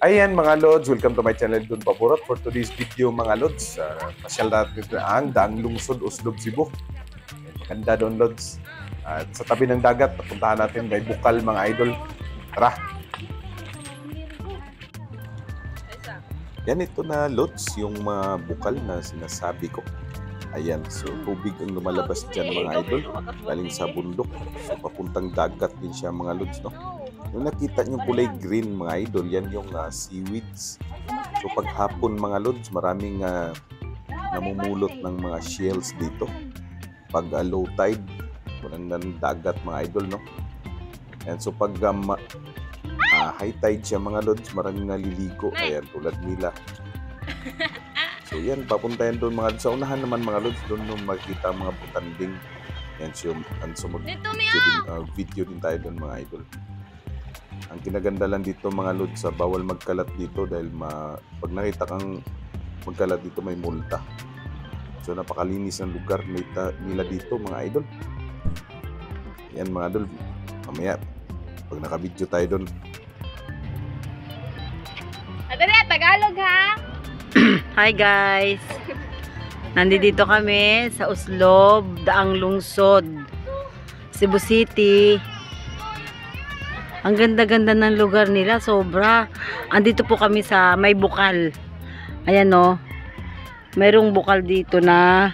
Ayan mga Lods, welcome to my channel Don Paborot. For today's video mga Lods, pasyal natin ang Daang Lungsod, Oslob, Cebu. Maganda doon Lods. At sa tabi ng dagat, papuntahan natin may bukal mga idol. Tara! Yan ito na Lods, yung mga bukal na sinasabi ko. Ayan, so tubig ang lumalabas dyan mga idol. Galing sa bundok. So papuntang dagat din siya mga Lods, no? Yung nakita nyo kulay green mga idol, yan yung seaweeds. So paghapon mga Lods, maraming namumulot ng mga shells dito. Pag low tide, walang dagat mga idol, no? And so pag high tide siya mga Lods, maraming naliligo. Ayan, tulad nila. So yan, papuntayan doon mga Lods. Sa unahan naman mga Lods, doon nung makikita mga butanding. Yan, so video din tayo doon mga idol. Ang kinaganda lang dito mga Lods, bawal magkalat dito dahil pag nakita kang magkalat dito may multa. So napakalinis ng lugar nila dito mga idol. Yan mga idol, mamaya pag nakabidyo tayo doon. Tagalog ha. Hi guys. Nandito kami sa Oslob, Daang Lungsod, Cebu City. Ang ganda-ganda ng lugar nila, sobra. Andito po kami sa may bukal. Ayan no. Mayroong bukal dito na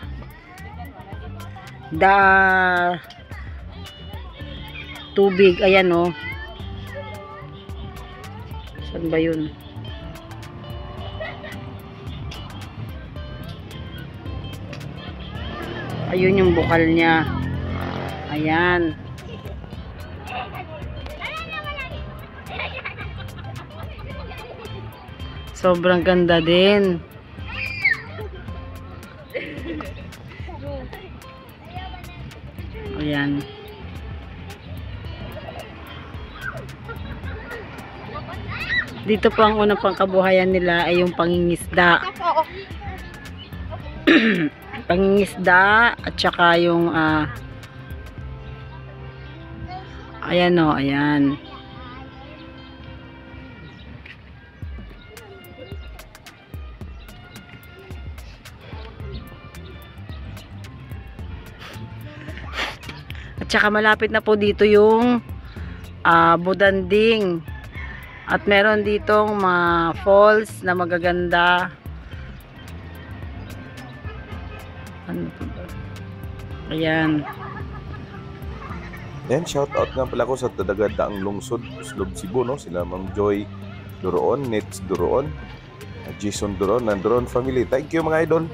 tubig. Ayan no. Saan ba yun? Ayun yung bukal niya. Ayan. Sobrang ganda din. Ayan. Dito po ang unang pangkabuhayan nila ay yung pangingisda. Pangingisda at saka yung ayan o, ayan. At saka malapit na po dito yung Budanding. At meron ditong mga falls na magaganda. Ano po ba? Ayan. Then shout out nga pala ko sa Daang Lungsod, Oslob, Cebu, no? Sila Ma'am Joy Duroon, Nets Duroon, Jason Duroon, and Duroon family. Thank you mga idol.